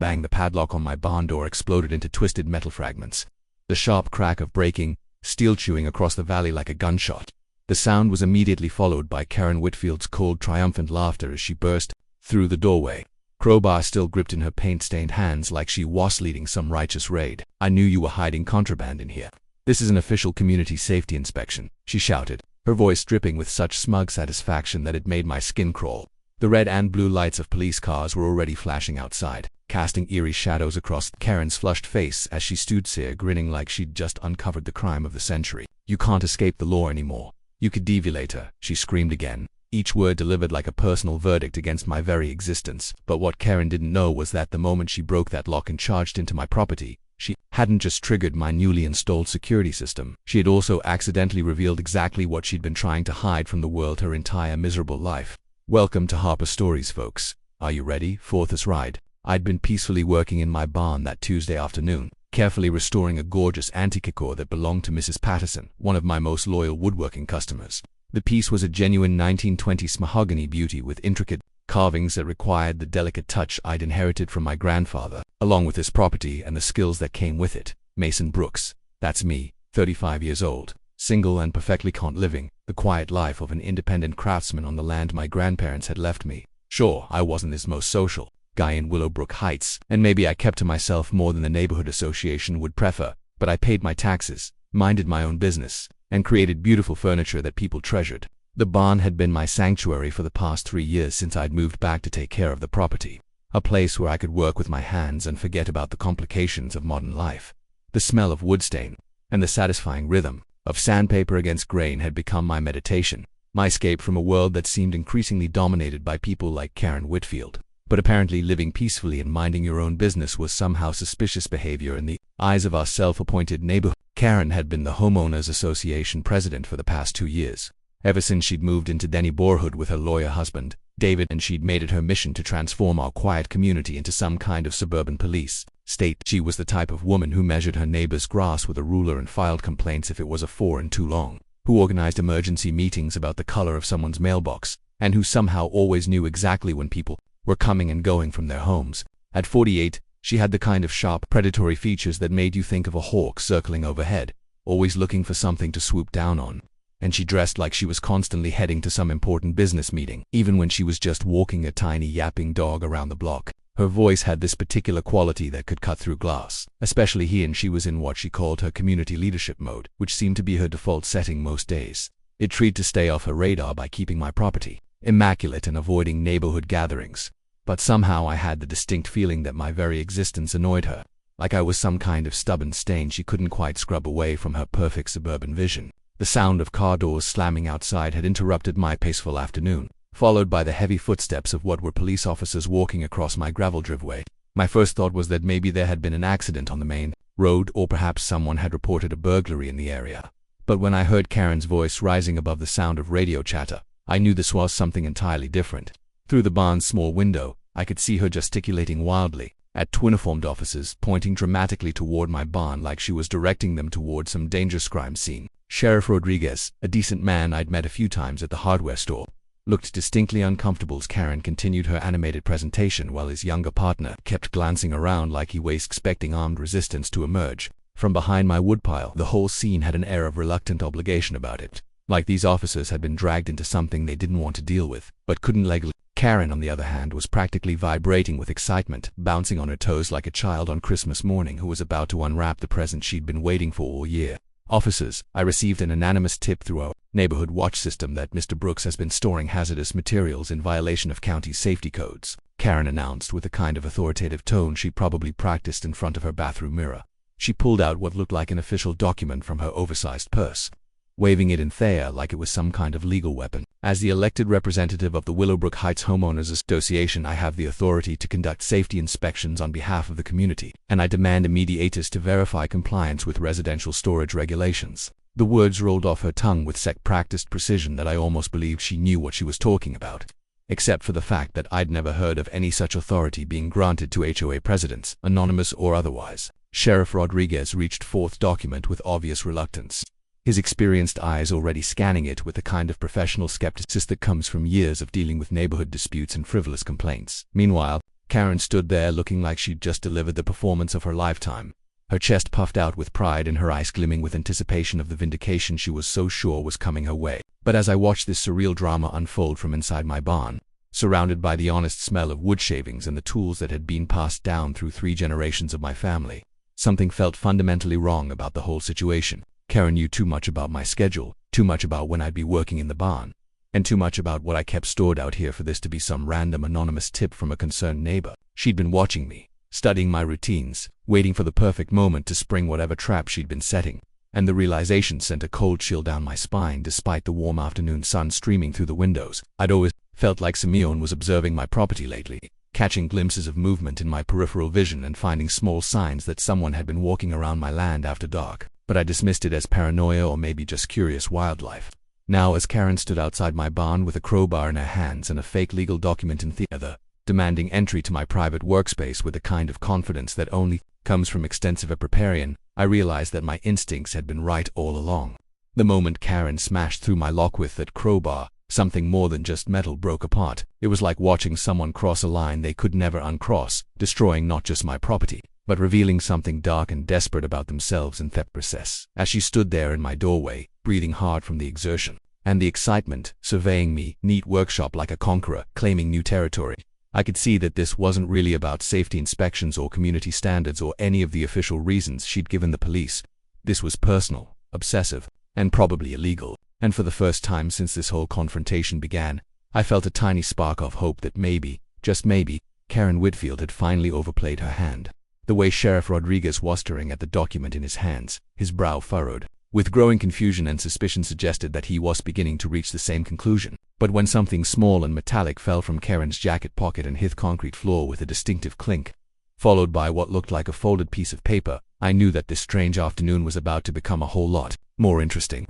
Bang! The padlock on my barn door exploded into twisted metal fragments. The sharp crack of breaking steel chewing across the valley like a gunshot. The sound was immediately followed by Karen Whitfield's cold, triumphant laughter as she burst through the doorway, crowbar still gripped in her paint-stained hands like she was leading some righteous raid. "I knew you were hiding contraband in here. This is an official community safety inspection," she shouted, her voice dripping with such smug satisfaction that it made my skin crawl. The red and blue lights of police cars were already flashing outside, casting eerie shadows across Karen's flushed face as she stood there grinning like she'd just uncovered the crime of the century. "You can't escape the law anymore. You could DV later," she screamed again, each word delivered like a personal verdict against my very existence. But what Karen didn't know was that the moment she broke that lock and charged into my property, she hadn't just triggered my newly installed security system. She had also accidentally revealed exactly what she'd been trying to hide from the world her entire miserable life. Welcome to Harper Stories, folks. Are you ready for this ride? I'd been peacefully working in my barn that Tuesday afternoon, carefully restoring a gorgeous antique decor that belonged to Mrs. Patterson, one of my most loyal woodworking customers. The piece was a genuine 1920s mahogany beauty with intricate carvings that required the delicate touch I'd inherited from my grandfather, along with his property and the skills that came with it. Mason Brooks, that's me, 35 years old, single and perfectly content living the quiet life of an independent craftsman on the land my grandparents had left me. Sure, I wasn't this most social guy in Willowbrook Heights, and maybe I kept to myself more than the neighborhood association would prefer, but I paid my taxes, minded my own business, and created beautiful furniture that people treasured. The barn had been my sanctuary for the past 3 years since I'd moved back to take care of the property, a place where I could work with my hands and forget about the complications of modern life. The smell of wood stain and the satisfying rhythm of sandpaper against grain had become my meditation, my escape from a world that seemed increasingly dominated by people like Karen Whitfield. But apparently living peacefully and minding your own business was somehow suspicious behavior in the eyes of our self-appointed neighborhood. Karen had been the Homeowners Association president for the past 2 years, ever since she'd moved into Denny Borehood with her lawyer husband, David, and she'd made it her mission to transform our quiet community into some kind of suburban police state. She was the type of woman who measured her neighbor's grass with a ruler and filed complaints if it was a 4 and too long, who organized emergency meetings about the color of someone's mailbox, and who somehow always knew exactly when people were coming and going from their homes. At 48, she had the kind of sharp, predatory features that made you think of a hawk circling overhead, always looking for something to swoop down on. And she dressed like she was constantly heading to some important business meeting, even when she was just walking a tiny yapping dog around the block. Her voice had this particular quality that could cut through glass, especially when she was in what she called her community leadership mode, which seemed to be her default setting most days. It tried to stay off her radar by keeping my property immaculate and avoiding neighborhood gatherings. But somehow I had the distinct feeling that my very existence annoyed her, like I was some kind of stubborn stain she couldn't quite scrub away from her perfect suburban vision. The sound of car doors slamming outside had interrupted my peaceful afternoon, followed by the heavy footsteps of what were police officers walking across my gravel driveway. My first thought was that maybe there had been an accident on the main road, or perhaps someone had reported a burglary in the area. But when I heard Karen's voice rising above the sound of radio chatter, I knew this was something entirely different. Through the barn's small window, I could see her gesticulating wildly at twin-uniformed officers, pointing dramatically toward my barn like she was directing them toward some dangerous crime scene. Sheriff Rodriguez, a decent man I'd met a few times at the hardware store, looked distinctly uncomfortable as Karen continued her animated presentation while his younger partner kept glancing around like he was expecting armed resistance to emerge from behind my woodpile. The whole scene had an air of reluctant obligation about it, like these officers had been dragged into something they didn't want to deal with, but couldn't legally. Karen, on the other hand, was practically vibrating with excitement, bouncing on her toes like a child on Christmas morning who was about to unwrap the present she'd been waiting for all year. "Officers, I received an anonymous tip through our neighborhood watch system that Mr. Brooks has been storing hazardous materials in violation of county safety codes," Karen announced with the kind of authoritative tone she probably practiced in front of her bathroom mirror. She pulled out what looked like an official document from her oversized purse, waving it in the air like it was some kind of legal weapon. "As the elected representative of the Willowbrook Heights Homeowners Association, I have the authority to conduct safety inspections on behalf of the community, and I demand immediate to verify compliance with residential storage regulations." The words rolled off her tongue with such practiced precision that I almost believed she knew what she was talking about, except for the fact that I'd never heard of any such authority being granted to HOA presidents, anonymous or otherwise. Sheriff Rodriguez reached forth the document with obvious reluctance, his experienced eyes already scanning it with the kind of professional skepticism that comes from years of dealing with neighborhood disputes and frivolous complaints. Meanwhile, Karen stood there looking like she'd just delivered the performance of her lifetime, her chest puffed out with pride and her eyes gleaming with anticipation of the vindication she was so sure was coming her way. But as I watched this surreal drama unfold from inside my barn, surrounded by the honest smell of wood shavings and the tools that had been passed down through 3 generations of my family, something felt fundamentally wrong about the whole situation. Karen knew too much about my schedule, too much about when I'd be working in the barn, and too much about what I kept stored out here for this to be some random anonymous tip from a concerned neighbor. She'd been watching me, studying my routines, waiting for the perfect moment to spring whatever trap she'd been setting, and the realization sent a cold chill down my spine despite the warm afternoon sun streaming through the windows. I'd always felt like Simeon was observing my property lately, catching glimpses of movement in my peripheral vision and finding small signs that someone had been walking around my land after dark. But I dismissed it as paranoia or maybe just curious wildlife. Now, as Karen stood outside my barn with a crowbar in her hands and a fake legal document in the other, demanding entry to my private workspace with the kind of confidence that only comes from extensive preparation, I realized that my instincts had been right all along. The moment Karen smashed through my lock with that crowbar, something more than just metal broke apart. It was like watching someone cross a line they could never uncross, destroying not just my property, but revealing something dark and desperate about themselves in that process. As she stood there in my doorway, breathing hard from the exertion and the excitement, surveying me, neat workshop like a conqueror, claiming new territory, I could see that this wasn't really about safety inspections or community standards or any of the official reasons she'd given the police. This was personal, obsessive, and probably illegal. And for the first time since this whole confrontation began, I felt a tiny spark of hope that maybe, just maybe, Karen Whitfield had finally overplayed her hand. The way Sheriff Rodriguez was staring at the document in his hands, his brow furrowed, with growing confusion and suspicion, suggested that he was beginning to reach the same conclusion. But when something small and metallic fell from Karen's jacket pocket and hit the concrete floor with a distinctive clink, followed by what looked like a folded piece of paper, I knew that this strange afternoon was about to become a whole lot more interesting.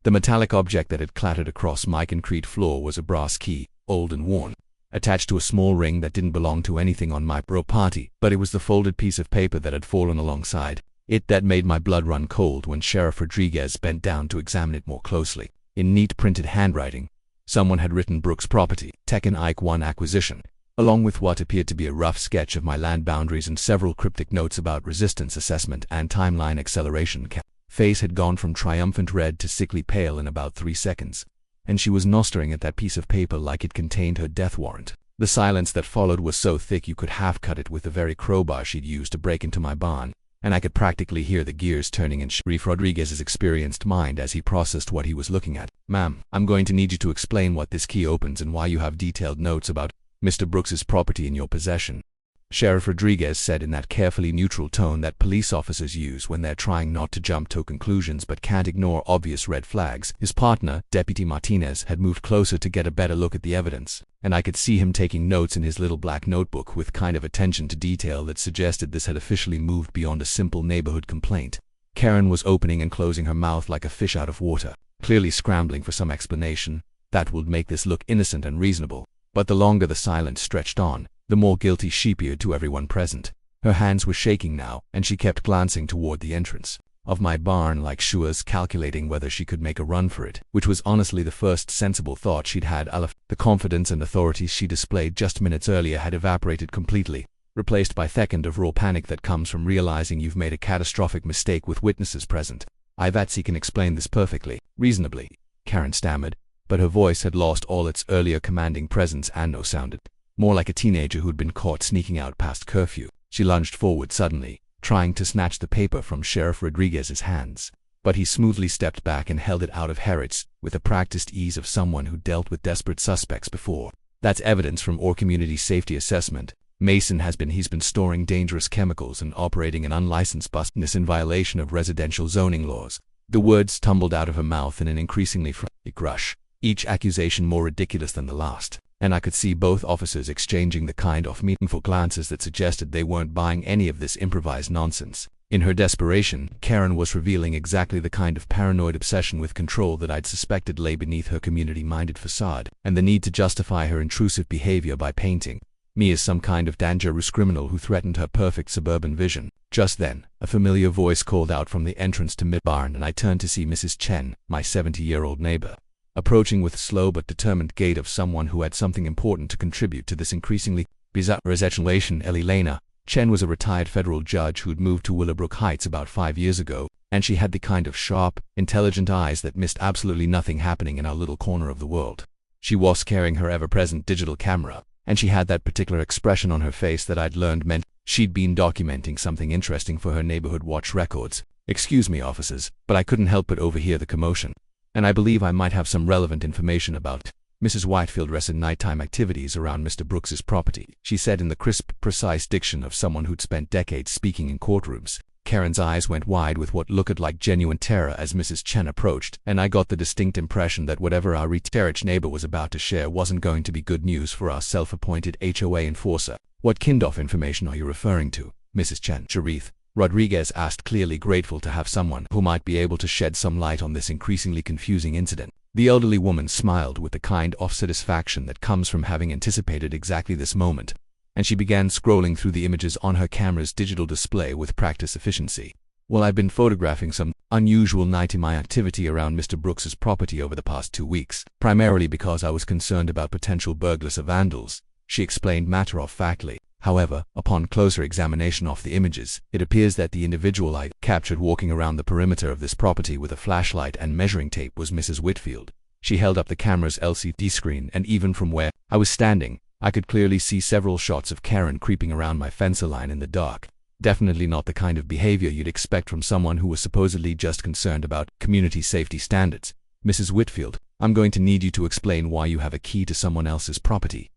The metallic object that had clattered across my concrete floor was a brass key, old and worn, attached to a small ring that didn't belong to anything on my property, but it was the folded piece of paper that had fallen alongside it that made my blood run cold when Sheriff Rodriguez bent down to examine it more closely. In neat printed handwriting, someone had written Brooks Property, Tekken Ike 1 acquisition, along with what appeared to be a rough sketch of my land boundaries and several cryptic notes about resistance assessment and timeline acceleration. Face had gone from triumphant red to sickly pale in about 3 seconds, and she was staring at that piece of paper like it contained her death warrant. The silence that followed was so thick you could half cut it with the very crowbar she'd used to break into my barn, and I could practically hear the gears turning in Sheriff Rodriguez's experienced mind as he processed what he was looking at. "Ma'am, I'm going to need you to explain what this key opens and why you have detailed notes about Mr. Brooks's property in your possession," Sheriff Rodriguez said in that carefully neutral tone that police officers use when they're trying not to jump to conclusions but can't ignore obvious red flags. His partner, Deputy Martinez, had moved closer to get a better look at the evidence, and I could see him taking notes in his little black notebook with kind of attention to detail that suggested this had officially moved beyond a simple neighborhood complaint. Karen was opening and closing her mouth like a fish out of water, clearly scrambling for some explanation that would make this look innocent and reasonable. But the longer the silence stretched on, the more guilty she appeared to everyone present. Her hands were shaking now, and she kept glancing toward the entrance of my barn like she was calculating whether she could make a run for it, which was honestly the first sensible thought she'd had. The confidence and authority she displayed just minutes earlier had evaporated completely, replaced by a second of raw panic that comes from realizing you've made a catastrophic mistake with witnesses present. "Ivatsi can explain this perfectly, reasonably," Karen stammered, but her voice had lost all its earlier commanding presence and now sounded more like a teenager who'd been caught sneaking out past curfew. She lunged forward suddenly, trying to snatch the paper from Sheriff Rodriguez's hands, but he smoothly stepped back and held it out of her reach with the practiced ease of someone who dealt with desperate suspects before. "That's evidence from our community safety assessment. He's been storing dangerous chemicals and operating an unlicensed business in violation of residential zoning laws." The words tumbled out of her mouth in an increasingly frantic rush, each accusation more ridiculous than the last, and I could see both officers exchanging the kind of meaningful glances that suggested they weren't buying any of this improvised nonsense. In her desperation, Karen was revealing exactly the kind of paranoid obsession with control that I'd suspected lay beneath her community-minded facade, and the need to justify her intrusive behavior by painting me as some kind of dangerous criminal who threatened her perfect suburban vision. Just then, a familiar voice called out from the entrance to mid-barn, and I turned to see Mrs. Chen, my 70-year-old neighbor, approaching with the slow but determined gait of someone who had something important to contribute to this increasingly Bizarre relation. Elena Chen was a retired federal judge who'd moved to Willowbrook Heights about 5 years ago, and she had the kind of sharp, intelligent eyes that missed absolutely nothing happening in our little corner of the world. She was carrying her ever-present digital camera, and she had that particular expression on her face that I'd learned meant she'd been documenting something interesting for her neighborhood watch records. Excuse me, officers, but I couldn't help but overhear the commotion, and I believe I might have some relevant information about Mrs. Whitefield's recent nighttime activities around Mr. Brooks's property, she said in the crisp, precise diction of someone who'd spent decades speaking in courtrooms. Karen's eyes went wide with what looked like genuine terror as Mrs. Chen approached, and I got the distinct impression that whatever our retired neighbor was about to share wasn't going to be good news for our self-appointed HOA enforcer. What kind of information are you referring to, Mrs. Chen? Sharif Rodriguez asked, clearly grateful to have someone who might be able to shed some light on this increasingly confusing incident. The elderly woman smiled with the kind of satisfaction that comes from having anticipated exactly this moment, and she began scrolling through the images on her camera's digital display with practiced efficiency. Well, I've been photographing some unusual nighttime activity around Mr. Brooks's property over the past 2 weeks, primarily because I was concerned about potential burglars or vandals, she explained matter-of-factly. However, upon closer examination of the images, it appears that the individual I captured walking around the perimeter of this property with a flashlight and measuring tape was Mrs. Whitfield. She held up the camera's LCD screen, and even from where I was standing, I could clearly see several shots of Karen creeping around my fence line in the dark. Definitely not the kind of behavior you'd expect from someone who was supposedly just concerned about community safety standards. Mrs. Whitfield, I'm going to need you to explain why you have a key to someone else's property,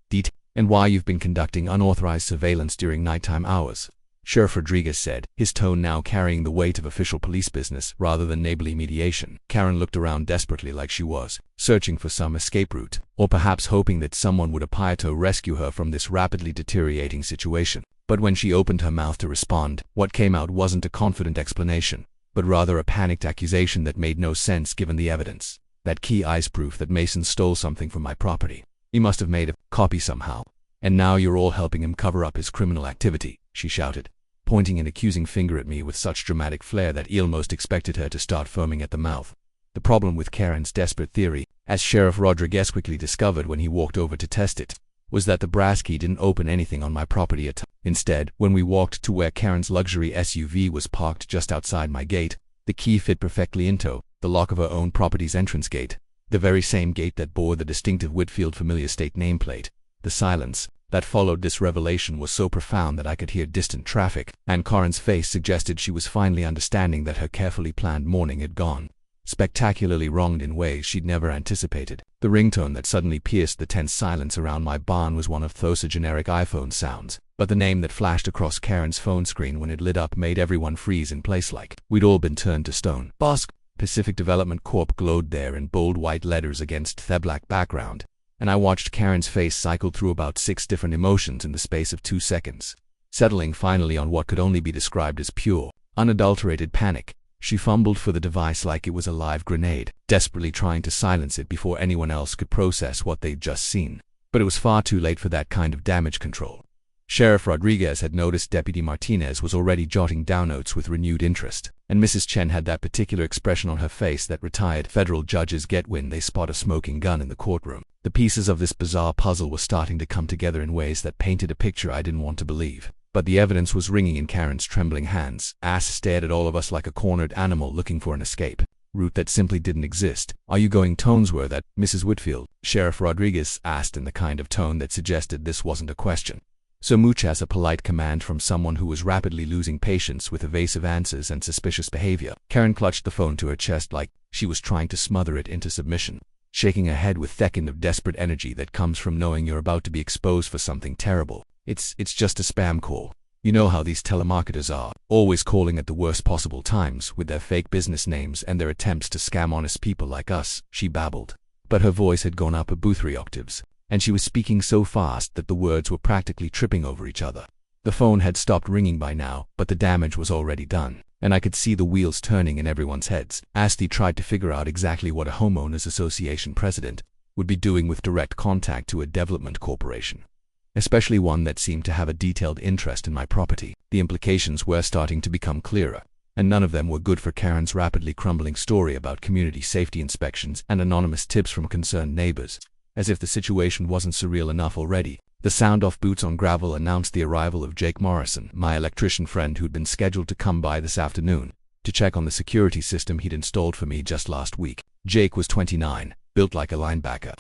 and why you've been conducting unauthorized surveillance during nighttime hours, Sheriff Rodriguez said, his tone now carrying the weight of official police business rather than neighborly mediation. Karen looked around desperately, like she was searching for some escape route, or perhaps hoping that someone would appear to rescue her from this rapidly deteriorating situation. But when she opened her mouth to respond, what came out wasn't a confident explanation, but rather a panicked accusation that made no sense given the evidence. That key is proof that Mason stole something from my property. He must have made a copy somehow. And now you're all helping him cover up his criminal activity, she shouted, pointing an accusing finger at me with such dramatic flair that I almost expected her to start foaming at the mouth. The problem with Karen's desperate theory, as Sheriff Rodriguez quickly discovered when he walked over to test it, was that the brass key didn't open anything on my property at all. Instead, when we walked to where Karen's luxury SUV was parked just outside my gate, the key fit perfectly into the lock of her own property's entrance gate, the very same gate that bore the distinctive Whitfield familiar state nameplate. The silence that followed this revelation was so profound that I could hear distant traffic, and Karen's face suggested she was finally understanding that her carefully planned morning had gone spectacularly wrong in ways she'd never anticipated. The ringtone that suddenly pierced the tense silence around my barn was one of those generic iPhone sounds, but the name that flashed across Karen's phone screen when it lit up made everyone freeze in place like we'd all been turned to stone. Bosk Pacific Development Corp glowed there in bold white letters against the black background, and I watched Karen's face cycle through about 6 different emotions in the space of 2 seconds, settling finally on what could only be described as pure, unadulterated panic. She fumbled for the device like it was a live grenade, desperately trying to silence it before anyone else could process what they'd just seen. But it was far too late for that kind of damage control. Sheriff Rodriguez had noticed Deputy Martinez was already jotting down notes with renewed interest, and Mrs. Chen had that particular expression on her face that retired federal judges get when they spot a smoking gun in the courtroom. The pieces of this bizarre puzzle were starting to come together in ways that painted a picture I didn't want to believe. But the evidence was ringing in Karen's trembling hands. Ass stared at all of us like a cornered animal looking for an escape route that simply didn't exist. Are you going tones were that, Mrs. Whitfield? Sheriff Rodriguez asked in the kind of tone that suggested this wasn't a question so much as a polite command from someone who was rapidly losing patience with evasive answers and suspicious behavior. Karen clutched the phone to her chest like she was trying to smother it into submission, shaking her head with that kind of desperate energy that comes from knowing you're about to be exposed for something terrible. It's just a spam call. You know how these telemarketers are, always calling at the worst possible times with their fake business names and their attempts to scam honest people like us, she babbled. But her voice had gone up about 3 octaves, and she was speaking so fast that the words were practically tripping over each other. The phone had stopped ringing by now, but the damage was already done, and I could see the wheels turning in everyone's heads as they tried to figure out exactly what a homeowners association president would be doing with direct contact to a development corporation, especially one that seemed to have a detailed interest in my property. The implications were starting to become clearer, and none of them were good for Karen's rapidly crumbling story about community safety inspections and anonymous tips from concerned neighbors. As if the situation wasn't surreal enough already, The sound of boots on gravel announced the arrival of Jake Morrison, my electrician friend who'd been scheduled to come by this afternoon to check on the security system he'd installed for me just last week. Jake was 29, built like a linebacker,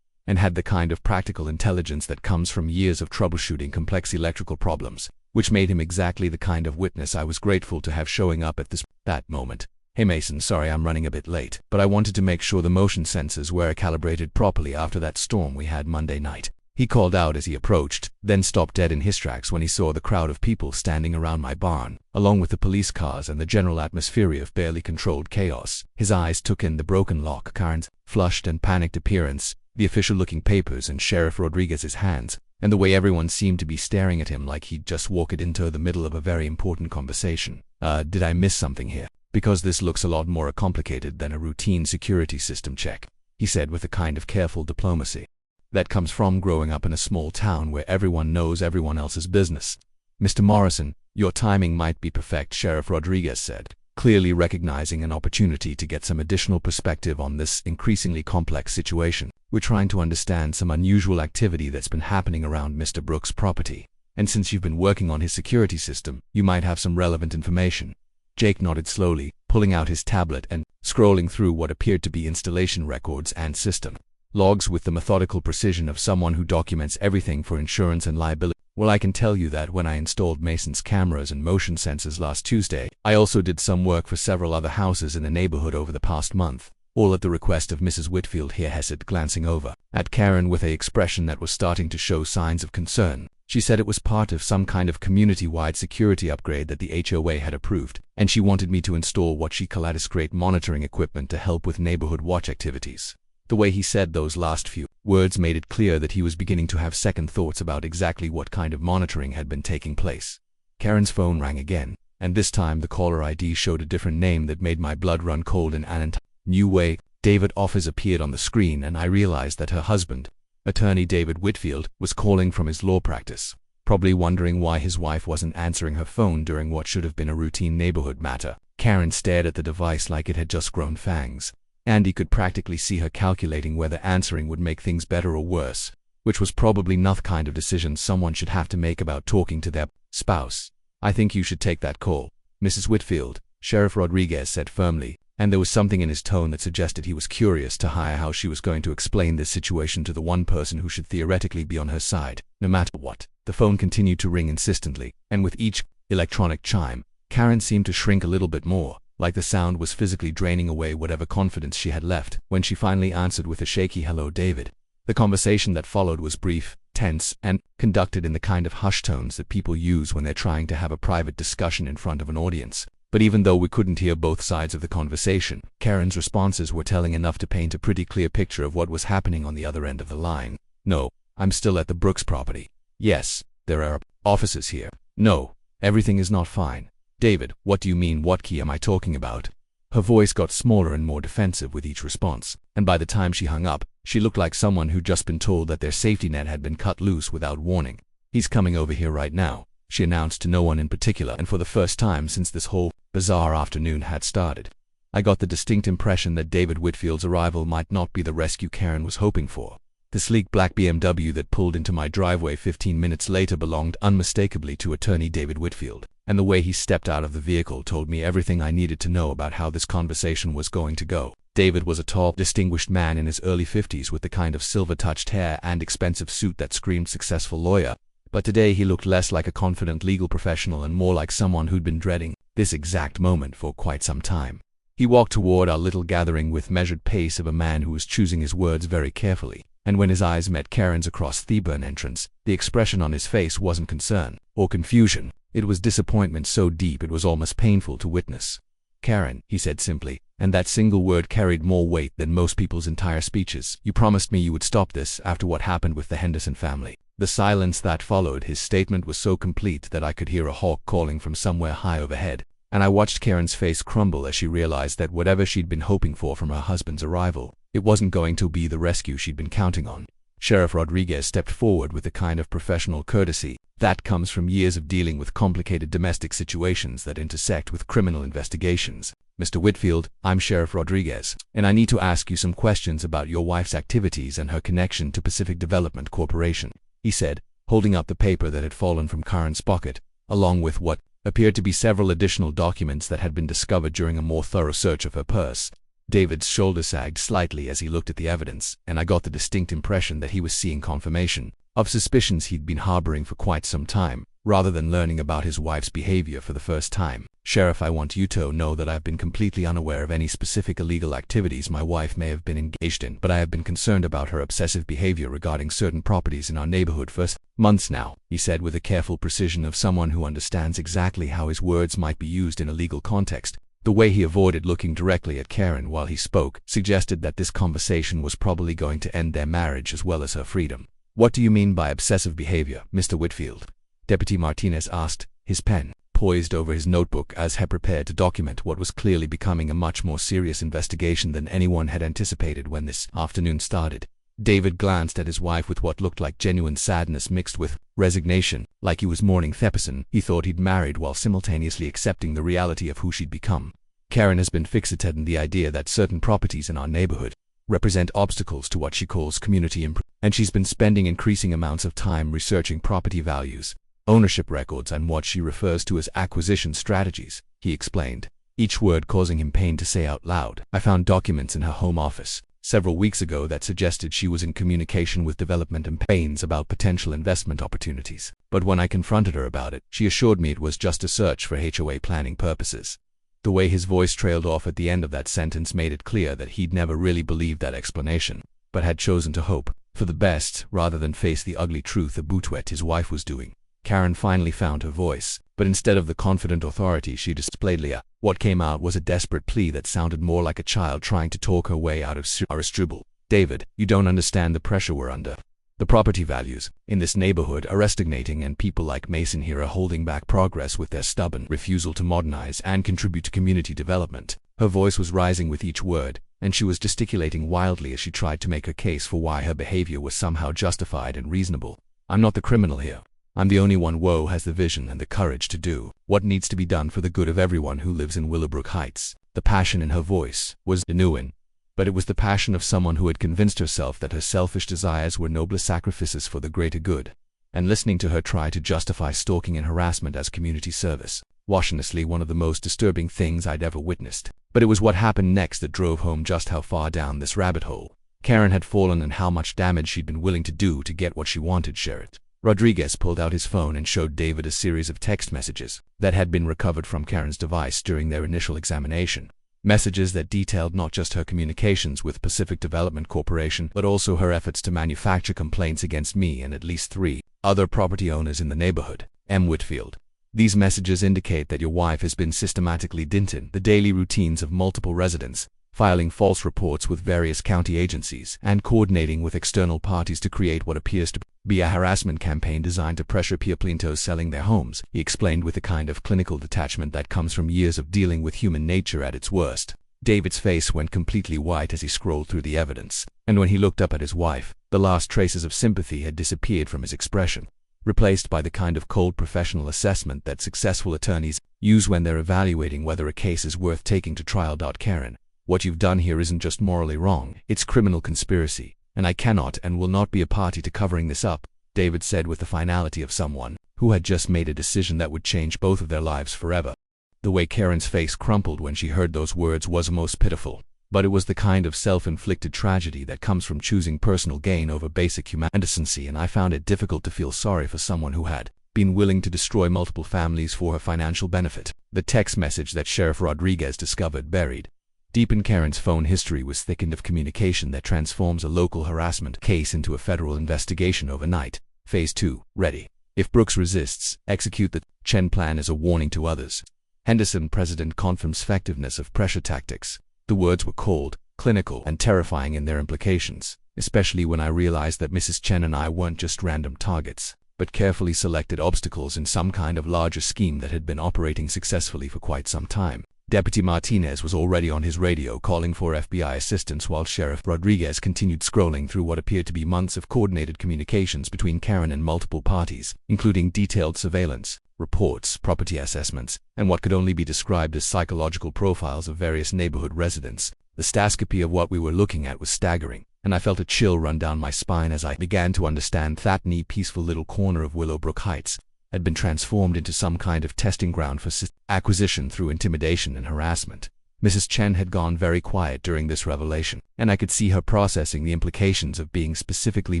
and had the kind of practical intelligence that comes from years of troubleshooting complex electrical problems, which made him exactly the kind of witness I was grateful to have showing up at that moment. "Hey Mason, sorry I'm running a bit late, but I wanted to make sure the motion sensors were calibrated properly after that storm we had Monday night," he called out as he approached, then stopped dead in his tracks when he saw the crowd of people standing around my barn, along with the police cars and the general atmosphere of barely controlled chaos. His eyes took in the broken lock, Karen's flushed and panicked appearance, the official-looking papers in Sheriff Rodriguez's hands, and the way everyone seemed to be staring at him like he'd just walked into the middle of a very important conversation. Did I miss something here? Because this looks a lot more complicated than a routine security system check," he said with a kind of careful diplomacy that comes from growing up in a small town where everyone knows everyone else's business. "Mr. Morrison, your timing might be perfect," Sheriff Rodriguez said, clearly recognizing an opportunity to get some additional perspective on this increasingly complex situation. "We're trying to understand some unusual activity that's been happening around Mr. Brooks' property, and since you've been working on his security system, you might have some relevant information." Jake nodded slowly, pulling out his tablet and scrolling through what appeared to be installation records and system logs with the methodical precision of someone who documents everything for insurance and liability. "Well, I can tell you that when I installed Mason's cameras and motion sensors last Tuesday, I also did some work for several other houses in the neighborhood over the past month, all at the request of Mrs. Whitfield," he said, glancing over at Karen with an expression that was starting to show signs of concern. "She said it was part of some kind of community-wide security upgrade that the HOA had approved, and she wanted me to install what she called discrete monitoring equipment to help with neighborhood watch activities." The way he said those last few words made it clear that he was beginning to have second thoughts about exactly what kind of monitoring had been taking place. Karen's phone rang again, and this time the caller ID showed a different name that made my blood run cold in an new way. David Offers appeared on the screen, and I realized that her husband, attorney David Whitfield, was calling from his law practice, probably wondering why his wife wasn't answering her phone during what should have been a routine neighborhood matter. Karen stared at the device like it had just grown fangs. Andy could practically see her calculating whether answering would make things better or worse, which was probably not the kind of decision someone should have to make about talking to their spouse. "I think you should take that call, Mrs. Whitfield," Sheriff Rodriguez said firmly, and there was something in his tone that suggested he was curious to hear how she was going to explain this situation to the one person who should theoretically be on her side, no matter what. The phone continued to ring insistently, and with each electronic chime, Karen seemed to shrink a little bit more, like the sound was physically draining away whatever confidence she had left. When she finally answered with a shaky "Hello, David," the conversation that followed was brief, tense, and conducted in the kind of hushed tones that people use when they're trying to have a private discussion in front of an audience. But even though we couldn't hear both sides of the conversation, Karen's responses were telling enough to paint a pretty clear picture of what was happening on the other end of the line. "No, I'm still at the Brooks property. Yes, there are officers here. No, everything is not fine. David, what do you mean? What key am I talking about?" Her voice got smaller and more defensive with each response, and by the time she hung up, she looked like someone who'd just been told that their safety net had been cut loose without warning. "He's coming over here right now," she announced to no one in particular, and for the first time since this whole bizarre afternoon had started, I got the distinct impression that David Whitfield's arrival might not be the rescue Karen was hoping for. The sleek black BMW that pulled into my driveway 15 minutes later belonged unmistakably to attorney David Whitfield, and the way he stepped out of the vehicle told me everything I needed to know about how this conversation was going to go. David was a tall, distinguished man in his early 50s with the kind of silver-touched hair and expensive suit that screamed successful lawyer, but today he looked less like a confident legal professional and more like someone who'd been dreading this exact moment for quite some time. He walked toward our little gathering with measured pace of a man who was choosing his words very carefully, and when his eyes met Karen's across the burn entrance, the expression on his face wasn't concern or confusion. It was disappointment so deep it was almost painful to witness. "Karen," he said simply, and that single word carried more weight than most people's entire speeches. "You promised me you would stop this after what happened with the Henderson family." The silence that followed his statement was so complete that I could hear a hawk calling from somewhere high overhead, and I watched Karen's face crumble as she realized that whatever she'd been hoping for from her husband's arrival, it wasn't going to be the rescue she'd been counting on. Sheriff Rodriguez stepped forward with the kind of professional courtesy that comes from years of dealing with complicated domestic situations that intersect with criminal investigations. "Mr. Whitfield, I'm Sheriff Rodriguez, and I need to ask you some questions about your wife's activities and her connection to Pacific Development Corporation," he said, holding up the paper that had fallen from Karen's pocket, along with what appeared to be several additional documents that had been discovered during a more thorough search of her purse. David's shoulder sagged slightly as he looked at the evidence, and I got the distinct impression that he was seeing confirmation of suspicions he'd been harboring for quite some time, rather than learning about his wife's behavior for the first time. "Sheriff, I want you to know that I've been completely unaware of any specific illegal activities my wife may have been engaged in, but I have been concerned about her obsessive behavior regarding certain properties in our neighborhood for months now," he said with the careful precision of someone who understands exactly how his words might be used in a legal context. The way he avoided looking directly at Karen while he spoke suggested that this conversation was probably going to end their marriage as well as her freedom. "What do you mean by obsessive behavior, Mr. Whitfield?" Deputy Martinez asked, his pen poised over his notebook as he prepared to document what was clearly becoming a much more serious investigation than anyone had anticipated when this afternoon started. David glanced at his wife with what looked like genuine sadness mixed with resignation, like he was mourning the person he thought he'd married while simultaneously accepting the reality of who she'd become. "Karen has been fixated in the idea that certain properties in our neighborhood represent obstacles to what she calls community improvement, and she's been spending increasing amounts of time researching property values, ownership records, and what she refers to as acquisition strategies," he explained, each word causing him pain to say out loud. "I found documents in her home office several weeks ago that suggested she was in communication with development and pains about potential investment opportunities. But when I confronted her about it, she assured me it was just a search for HOA planning purposes." The way his voice trailed off at the end of that sentence made it clear that he'd never really believed that explanation, but had chosen to hope for the best rather than face the ugly truth about what his wife was doing. Karen finally found her voice, but instead of the confident authority she displayed, what came out was a desperate plea that sounded more like a child trying to talk her way out of serious trouble. "David, you don't understand the pressure we're under. The property values in this neighborhood are stagnating, and people like Mason here are holding back progress with their stubborn refusal to modernize and contribute to community development." Her voice was rising with each word, and she was gesticulating wildly as she tried to make her case for why her behavior was somehow justified and reasonable. "I'm not the criminal here. I'm the only one who has the vision and the courage to do what needs to be done for the good of everyone who lives in Willowbrook Heights." The passion in her voice was genuine, but it was the passion of someone who had convinced herself that her selfish desires were noble sacrifices for the greater good. And listening to her try to justify stalking and harassment as community service was honestly one of the most disturbing things I'd ever witnessed. But it was what happened next that drove home just how far down this rabbit hole Karen had fallen and how much damage she'd been willing to do to get what she wanted. Sheriff Rodriguez pulled out his phone and showed David a series of text messages that had been recovered from Karen's device during their initial examination. Messages that detailed not just her communications with Pacific Development Corporation, but also her efforts to manufacture complaints against me and at least 3 other property owners in the neighborhood. M. Whitfield. These messages indicate that your wife has been systematically dinting the daily routines of multiple residents, filing false reports with various county agencies, and coordinating with external parties to create what appears to be a harassment campaign designed to pressure people into selling their homes, he explained with the kind of clinical detachment that comes from years of dealing with human nature at its worst. David's face went completely white as he scrolled through the evidence, and when he looked up at his wife, the last traces of sympathy had disappeared from his expression, replaced by the kind of cold professional assessment that successful attorneys use when they're evaluating whether a case is worth taking to trial. "Karen, what you've done here isn't just morally wrong, it's criminal conspiracy, and I cannot and will not be a party to covering this up," David said with the finality of someone who had just made a decision that would change both of their lives forever. The way Karen's face crumpled when she heard those words was most pitiful, but it was the kind of self-inflicted tragedy that comes from choosing personal gain over basic human decency, and I found it difficult to feel sorry for someone who had been willing to destroy multiple families for her financial benefit. The text message that Sheriff Rodriguez discovered buried deep in Karen's phone history was thickened of communication that transforms a local harassment case into a federal investigation overnight. Phase 2, ready. If Brooks resists, execute the Chen plan as a warning to others. Henderson President confirms effectiveness of pressure tactics. The words were cold, clinical, and terrifying in their implications, especially when I realized that Mrs. Chen and I weren't just random targets, but carefully selected obstacles in some kind of larger scheme that had been operating successfully for quite some time. Deputy Martinez was already on his radio calling for FBI assistance while Sheriff Rodriguez continued scrolling through what appeared to be months of coordinated communications between Karen and multiple parties, including detailed surveillance reports, property assessments, and what could only be described as psychological profiles of various neighborhood residents. The stascopy of what we were looking at was staggering, and I felt a chill run down my spine as I began to understand that the peaceful little corner of Willowbrook Heights had been transformed into some kind of testing ground for acquisition through intimidation and harassment. Mrs. Chen had gone very quiet during this revelation, and I could see her processing the implications of being specifically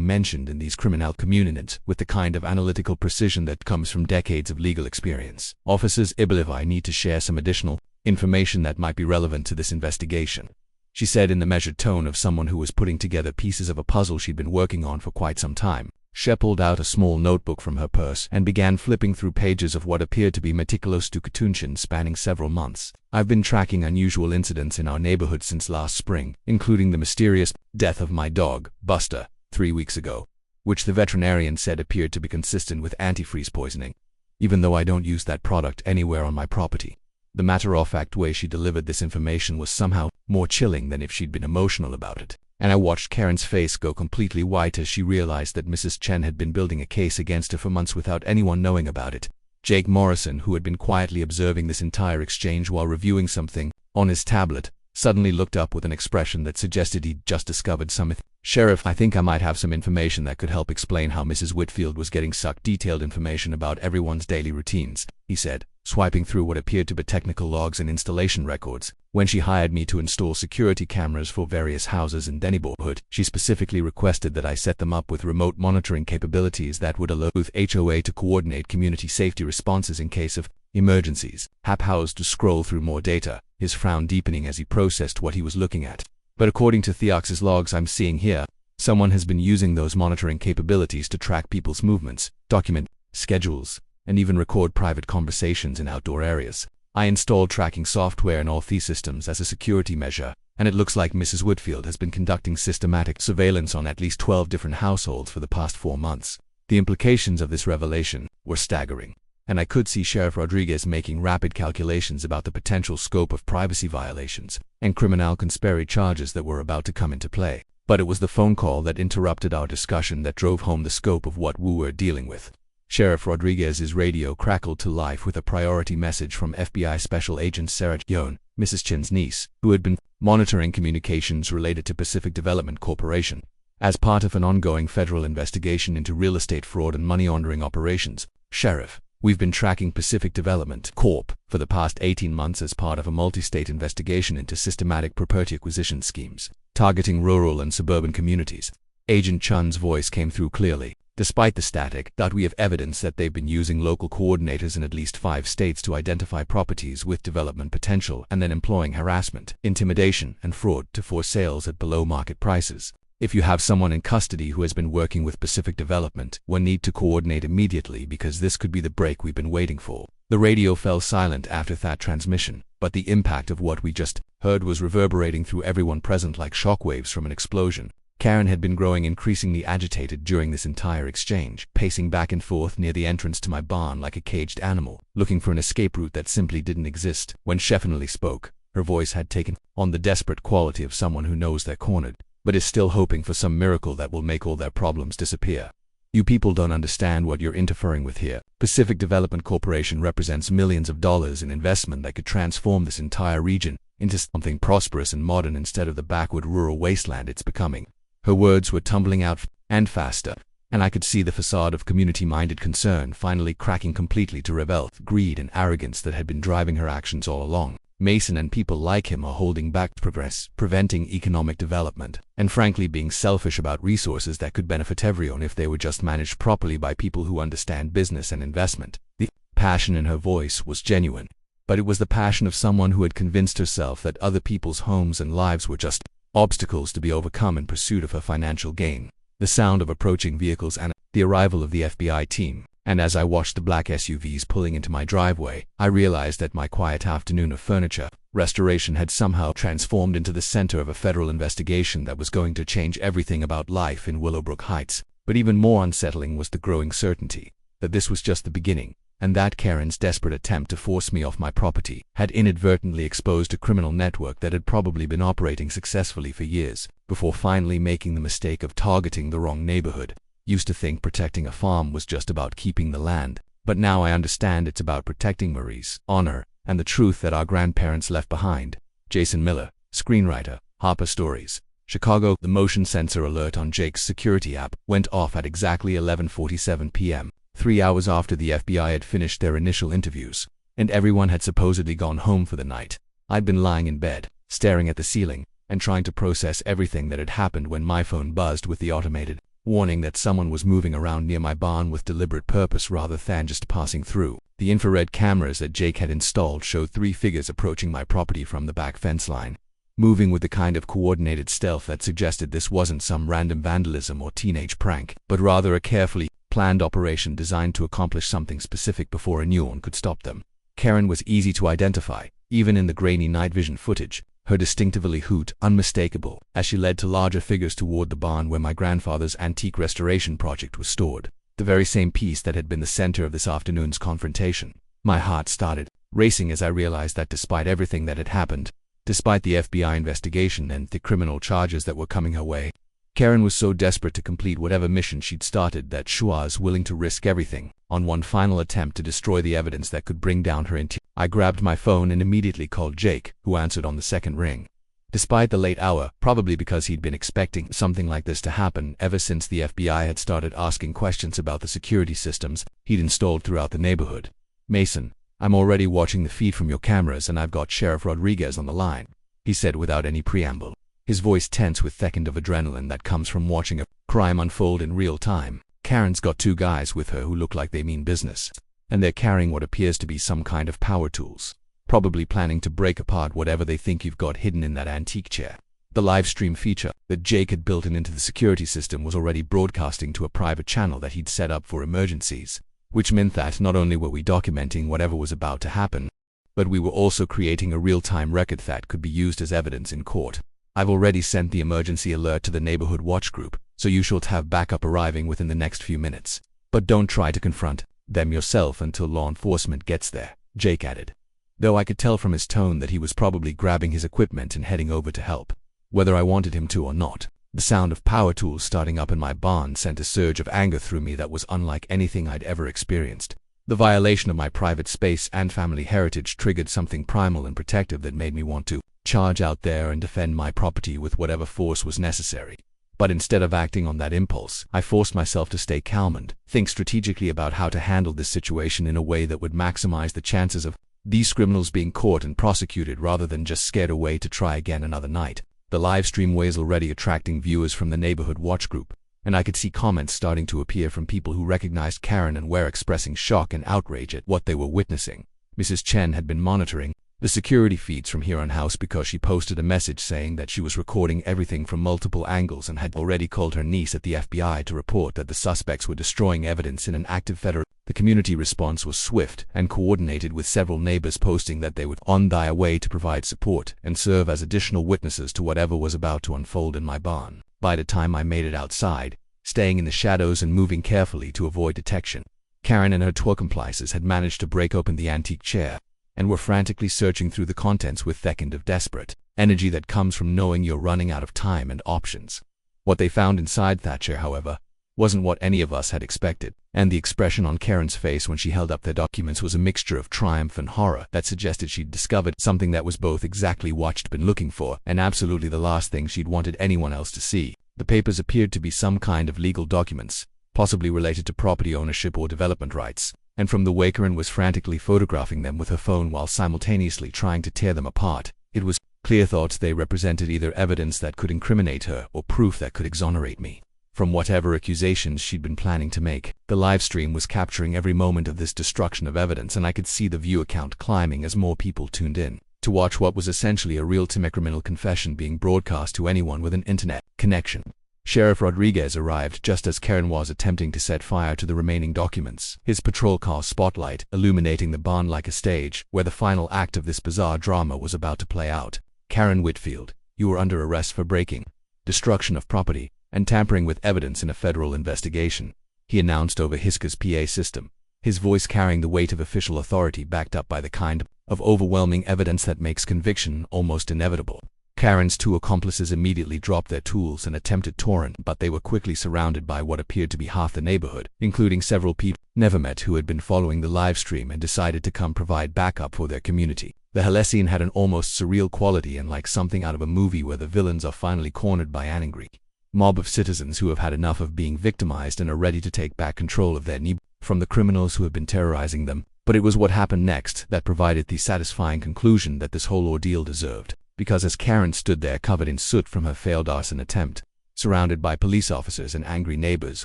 mentioned in these criminal communities with the kind of analytical precision that comes from decades of legal experience. Officers, I believe I need to share some additional information that might be relevant to this investigation, she said in the measured tone of someone who was putting together pieces of a puzzle she'd been working on for quite some time. She pulled out a small notebook from her purse and began flipping through pages of what appeared to be meticulous documentation spanning several months. I've been tracking unusual incidents in our neighborhood since last spring, including the mysterious death of my dog, Buster, 3 weeks ago, which the veterinarian said appeared to be consistent with antifreeze poisoning, even though I don't use that product anywhere on my property. The matter-of-fact way she delivered this information was somehow more chilling than if she'd been emotional about it, and I watched Karen's face go completely white as she realized that Mrs. Chen had been building a case against her for months without anyone knowing about it. Jake Morrison, who had been quietly observing this entire exchange while reviewing something on his tablet, suddenly looked up with an expression that suggested he'd just discovered something. "Sheriff, I think I might have some information that could help explain how Mrs. Whitfield was getting sucked detailed information about everyone's daily routines," he said, swiping through what appeared to be technical logs and installation records. "When she hired me to install security cameras for various houses in the neighborhood, she specifically requested that I set them up with remote monitoring capabilities that would allow both HOA to coordinate community safety responses in case of emergencies." Hap paused to scroll through more data, his frown deepening as he processed what he was looking at. "But according to Theox's logs I'm seeing here, someone has been using those monitoring capabilities to track people's movements, document schedules, and even record private conversations in outdoor areas. I installed tracking software in all these systems as a security measure, and it looks like Mrs. Whitfield has been conducting systematic surveillance on at least 12 different households for the past 4 months. The implications of this revelation were staggering, and I could see Sheriff Rodriguez making rapid calculations about the potential scope of privacy violations and criminal conspiracy charges that were about to come into play. But it was the phone call that interrupted our discussion that drove home the scope of what we were dealing with. Sheriff Rodriguez's radio crackled to life with a priority message from FBI Special Agent Sarah Yoon, Mrs. Chen's niece, who had been monitoring communications related to Pacific Development Corporation as part of an ongoing federal investigation into real estate fraud and money laundering operations. "Sheriff, we've been tracking Pacific Development Corp. for the past 18 months as part of a multi-state investigation into systematic property acquisition schemes targeting rural and suburban communities." Agent Chun's voice came through clearly. "Despite the static, we have evidence that they've been using local coordinators in at least 5 states to identify properties with development potential and then employing harassment, intimidation, and fraud to force sales at below market prices. If you have someone in custody who has been working with Pacific Development, we need to coordinate immediately because this could be the break we've been waiting for." The radio fell silent after that transmission, but the impact of what we just heard was reverberating through everyone present like shockwaves from an explosion. Karen had been growing increasingly agitated during this entire exchange, pacing back and forth near the entrance to my barn like a caged animal, looking for an escape route that simply didn't exist. When she finally spoke, her voice had taken on the desperate quality of someone who knows they're cornered, but is still hoping for some miracle that will make all their problems disappear. "You people don't understand what you're interfering with here. Pacific Development Corporation represents millions of dollars in investment that could transform this entire region into something prosperous and modern instead of the backward rural wasteland it's becoming." Her words were tumbling out and faster, and I could see the facade of community-minded concern finally cracking completely to reveal the greed and arrogance that had been driving her actions all along. Mason and people like him are holding back progress, preventing economic development, and frankly being selfish about resources that could benefit everyone if they were just managed properly by people who understand business and investment. The passion in her voice was genuine, but it was the passion of someone who had convinced herself that other people's homes and lives were just obstacles to be overcome in pursuit of her financial gain. The sound of approaching vehicles and the arrival of the FBI team, and as I watched the black SUVs pulling into my driveway, I realized that my quiet afternoon of furniture restoration had somehow transformed into the center of a federal investigation that was going to change everything about life in Willowbrook Heights. But even more unsettling was the growing certainty that this was just the beginning, and that Karen's desperate attempt to force me off my property had inadvertently exposed a criminal network that had probably been operating successfully for years, before finally making the mistake of targeting the wrong neighborhood. Used to think protecting a farm was just about keeping the land, but now I understand it's about protecting Marie's honor and the truth that our grandparents left behind. Jason Miller, Screenwriter, Harper Stories, Chicago. The motion sensor alert on Jake's security app went off at exactly 11:47 p.m., 3 hours after the FBI had finished their initial interviews, and everyone had supposedly gone home for the night. I'd been lying in bed, staring at the ceiling, and trying to process everything that had happened when my phone buzzed with the automated warning that someone was moving around near my barn with deliberate purpose rather than just passing through. The infrared cameras that Jake had installed showed 3 figures approaching my property from the back fence line, moving with the kind of coordinated stealth that suggested this wasn't some random vandalism or teenage prank, but rather a carefully planned operation designed to accomplish something specific before anyone could stop them. Karen was easy to identify, even in the grainy night vision footage, her distinctively hoot unmistakable as she led to larger figures toward the barn where my grandfather's antique restoration project was stored, the very same piece that had been the center of this afternoon's confrontation. My heart started racing as I realized that despite everything that had happened, despite the FBI investigation and the criminal charges that were coming her way, Karen was so desperate to complete whatever mission she'd started that she was willing to risk everything on one final attempt to destroy the evidence that could bring down her interior. I grabbed my phone and immediately called Jake, who answered on the second ring. Despite the late hour, probably because he'd been expecting something like this to happen ever since the FBI had started asking questions about the security systems he'd installed throughout the neighborhood. "Mason, I'm already watching the feed from your cameras and I've got Sheriff Rodriguez on the line," he said without any preamble, his voice tense with the kind of adrenaline that comes from watching a crime unfold in real time. "Karen's got 2 guys with her who look like they mean business, and they're carrying what appears to be some kind of power tools, probably planning to break apart whatever they think you've got hidden in that antique chair." The live stream feature that Jake had built into the security system was already broadcasting to a private channel that he'd set up for emergencies, which meant that not only were we documenting whatever was about to happen, but we were also creating a real-time record that could be used as evidence in court. "I've already sent the emergency alert to the neighborhood watch group, so you should have backup arriving within the next few minutes. But don't try to confront them yourself until law enforcement gets there," Jake added, though I could tell from his tone that he was probably grabbing his equipment and heading over to help, whether I wanted him to or not. The sound of power tools starting up in my barn sent a surge of anger through me that was unlike anything I'd ever experienced. The violation of my private space and family heritage triggered something primal and protective that made me want to charge out there and defend my property with whatever force was necessary. But instead of acting on that impulse, I forced myself to stay calm and think strategically about how to handle this situation in a way that would maximize the chances of these criminals being caught and prosecuted rather than just scared away to try again another night. The live stream was already attracting viewers from the neighborhood watch group, and I could see comments starting to appear from people who recognized Karen and were expressing shock and outrage at what they were witnessing. Mrs. Chen had been monitoring the security feeds from here on house because she posted a message saying that she was recording everything from multiple angles and had already called her niece at the FBI to report that the suspects were destroying evidence in an active federal. The community response was swift and coordinated, with several neighbors posting that they were on their way to provide support and serve as additional witnesses to whatever was about to unfold in my barn. By the time I made it outside, staying in the shadows and moving carefully to avoid detection, Karen and her 2 accomplices had managed to break open the antique chair and were frantically searching through the contents with the kind of desperate energy that comes from knowing you're running out of time and options. What they found inside that chair, however, wasn't what any of us had expected, and the expression on Karen's face when she held up their documents was a mixture of triumph and horror that suggested she'd discovered something that was both exactly what she'd been looking for and absolutely the last thing she'd wanted anyone else to see. The papers appeared to be some kind of legal documents, possibly related to property ownership or development rights, and from the way Karen was frantically photographing them with her phone while simultaneously trying to tear them apart, it was clear thought they represented either evidence that could incriminate her or proof that could exonerate me from whatever accusations she'd been planning to make. The live stream was capturing every moment of this destruction of evidence, and I could see the view count climbing as more people tuned in to watch what was essentially a real-time criminal confession being broadcast to anyone with an internet connection. Sheriff Rodriguez arrived just as Karen was attempting to set fire to the remaining documents, his patrol car spotlight illuminating the barn like a stage where the final act of this bizarre drama was about to play out. "Karen Whitfield, you are under arrest for breaking, destruction of property, and tampering with evidence in a federal investigation," he announced over Hiska's PA system, his voice carrying the weight of official authority backed up by the kind of overwhelming evidence that makes conviction almost inevitable. Karen's 2 accomplices immediately dropped their tools and attempted to run, but they were quickly surrounded by what appeared to be half the neighborhood, including several people never met who had been following the live stream and decided to come provide backup for their community. The Halessian had an almost surreal quality and like something out of a movie where the villains are finally cornered by an angry mob of citizens who have had enough of being victimized and are ready to take back control of their need from the criminals who have been terrorizing them. But it was what happened next that provided the satisfying conclusion that this whole ordeal deserved, because as Karen stood there covered in soot from her failed arson attempt, surrounded by police officers and angry neighbors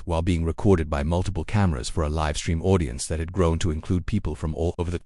while being recorded by multiple cameras for a live stream audience that had grown to include people from all over the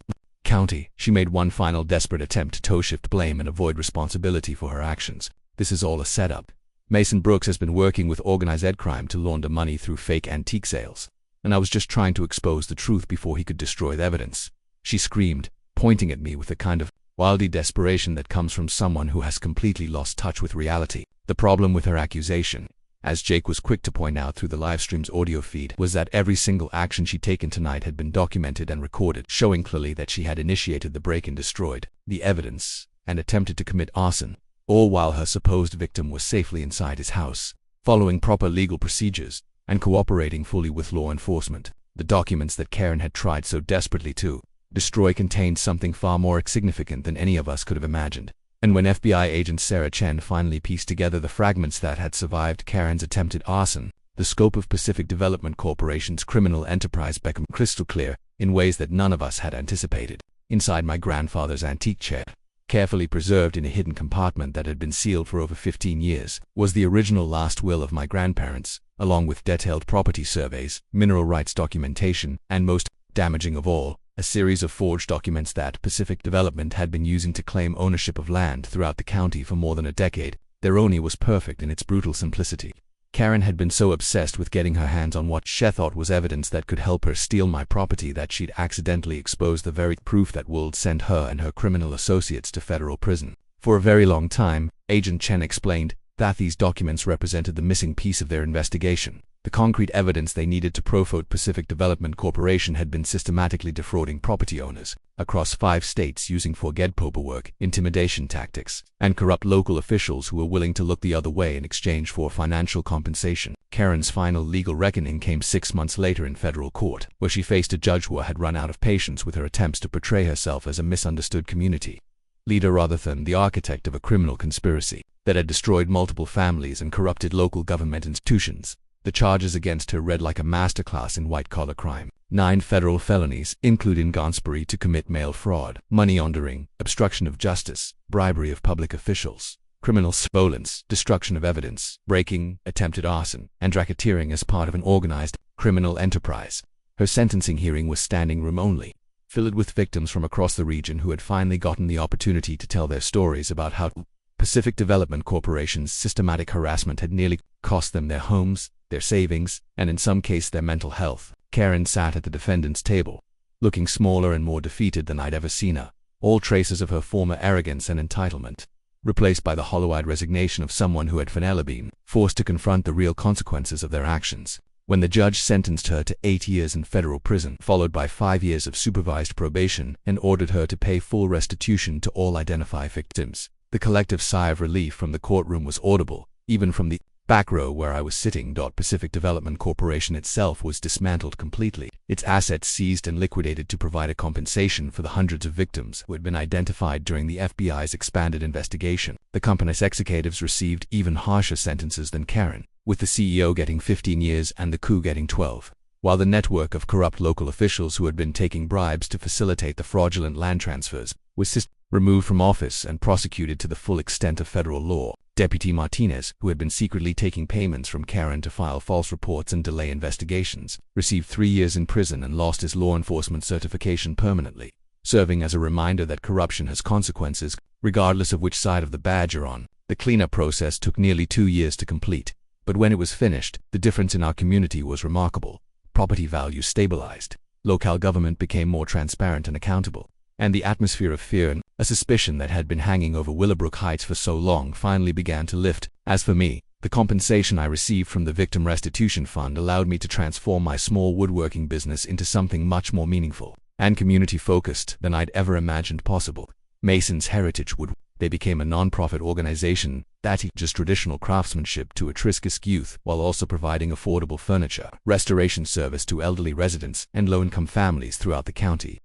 county, she made one final desperate attempt to toe-shift blame and avoid responsibility for her actions. This is all a setup. Mason Brooks has been working with organized crime to launder money through fake antique sales, and I was just trying to expose the truth before he could destroy the evidence, she screamed, pointing at me with the kind of wildy desperation that comes from someone who has completely lost touch with reality. The problem with her accusation, as Jake was quick to point out through the livestream's audio feed, was that every single action she'd taken tonight had been documented and recorded, showing clearly that she had initiated the break-in, destroyed the evidence, and attempted to commit arson, all while her supposed victim was safely inside his house, following proper legal procedures and cooperating fully with law enforcement. The documents that Karen had tried so desperately to destroy contained something far more significant than any of us could have imagined. And when FBI agent Sarah Chen finally pieced together the fragments that had survived Karen's attempted arson, the scope of Pacific Development Corporation's criminal enterprise became crystal clear in ways that none of us had anticipated. Inside my grandfather's antique chair, carefully preserved in a hidden compartment that had been sealed for over 15 years, was the original last will of my grandparents, along with detailed property surveys, mineral rights documentation, and most damaging of all, a series of forged documents that Pacific Development had been using to claim ownership of land throughout the county for more than a decade. Their irony was perfect in its brutal simplicity. Karen had been so obsessed with getting her hands on what she thought was evidence that could help her steal my property that she'd accidentally exposed the very proof that would send her and her criminal associates to federal prison. For a very long time, Agent Chen explained that these documents represented the missing piece of their investigation. The concrete evidence they needed to prove Pacific Development Corporation had been systematically defrauding property owners across 5 states using forged paperwork, intimidation tactics, and corrupt local officials who were willing to look the other way in exchange for financial compensation. Karen's final legal reckoning came 6 months later in federal court, where she faced a judge who had run out of patience with her attempts to portray herself as a misunderstood community leader rather than the architect of a criminal conspiracy that had destroyed multiple families and corrupted local government institutions. The charges against her read like a masterclass in white-collar crime. 9 federal felonies, including conspiracy to commit mail fraud, money laundering, obstruction of justice, bribery of public officials, criminal violence, destruction of evidence, breaking, attempted arson, and racketeering as part of an organized criminal enterprise. Her sentencing hearing was standing room only, filled with victims from across the region who had finally gotten the opportunity to tell their stories about how Pacific Development Corporation's systematic harassment had nearly cost them their homes, their savings, and in some cases their mental health. Karen sat at the defendant's table, looking smaller and more defeated than I'd ever seen her, all traces of her former arrogance and entitlement replaced by the hollow-eyed resignation of someone who had finally been forced to confront the real consequences of their actions. When the judge sentenced her to 8 years in federal prison, followed by 5 years of supervised probation, and ordered her to pay full restitution to all identified victims, the collective sigh of relief from the courtroom was audible, even from the back row where I was sitting. Pacific Development Corporation itself was dismantled completely, its assets seized and liquidated to provide a compensation for the hundreds of victims who had been identified during the FBI's expanded investigation. The company's executives received even harsher sentences than Karen, with the CEO getting 15 years and the coup getting 12, while the network of corrupt local officials who had been taking bribes to facilitate the fraudulent land transfers was removed from office and prosecuted to the full extent of federal law. Deputy Martinez, who had been secretly taking payments from Karen to file false reports and delay investigations, received 3 years in prison and lost his law enforcement certification permanently, serving as a reminder that corruption has consequences, regardless of which side of the badge you're on. The cleanup process took nearly 2 years to complete, but when it was finished, the difference in our community was remarkable. Property values stabilized, local government became more transparent and accountable, and the atmosphere of fear and a suspicion that had been hanging over Willowbrook Heights for so long finally began to lift. As for me, the compensation I received from the Victim Restitution Fund allowed me to transform my small woodworking business into something much more meaningful and community-focused than I'd ever imagined possible. Mason's Heritage Wood. They became a non-profit organization that teaches traditional craftsmanship to at-risk youth while also providing affordable furniture restoration service to elderly residents and low-income families throughout the county.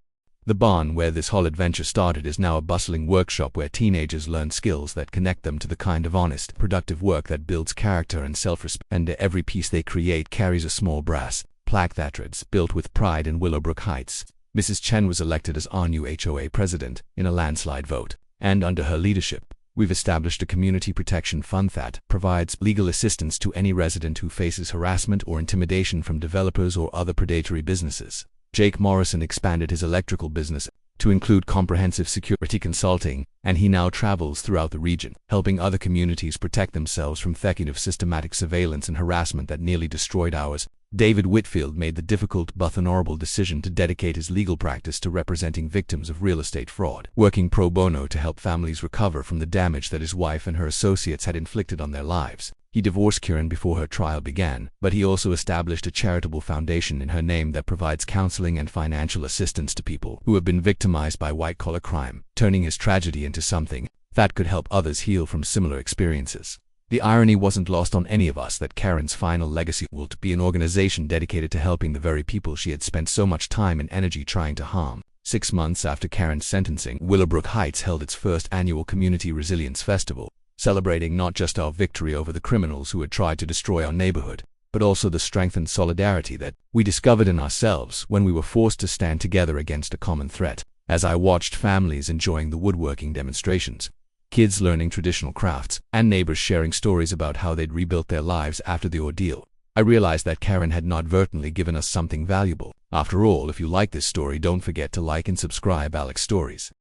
The barn where this whole adventure started is now a bustling workshop where teenagers learn skills that connect them to the kind of honest, productive work that builds character and self-respect. And every piece they create carries a small brass plaque that reads, "Built with pride in Willowbrook Heights." Mrs. Chen was elected as our new HOA president in a landslide vote, and under her leadership, we've established a community protection fund that provides legal assistance to any resident who faces harassment or intimidation from developers or other predatory businesses. Jake Morrison expanded his electrical business to include comprehensive security consulting, and he now travels throughout the region, helping other communities protect themselves from consecutive systematic surveillance and harassment that nearly destroyed ours. David Whitfield made the difficult but honorable decision to dedicate his legal practice to representing victims of real estate fraud, working pro bono to help families recover from the damage that his wife and her associates had inflicted on their lives. He divorced Karen before her trial began, but he also established a charitable foundation in her name that provides counseling and financial assistance to people who have been victimized by white-collar crime, turning his tragedy into something that could help others heal from similar experiences. The irony wasn't lost on any of us that Karen's final legacy will be an organization dedicated to helping the very people she had spent so much time and energy trying to harm. 6 months after Karen's sentencing, Willowbrook Heights held its first annual Community Resilience Festival, celebrating not just our victory over the criminals who had tried to destroy our neighborhood, but also the strength and solidarity that we discovered in ourselves when we were forced to stand together against a common threat. As I watched families enjoying the woodworking demonstrations, kids learning traditional crafts, and neighbors sharing stories about how they'd rebuilt their lives after the ordeal, I realized that Karen had inadvertently given us something valuable. After all, if you like this story, don't forget to like and subscribe Alex Stories.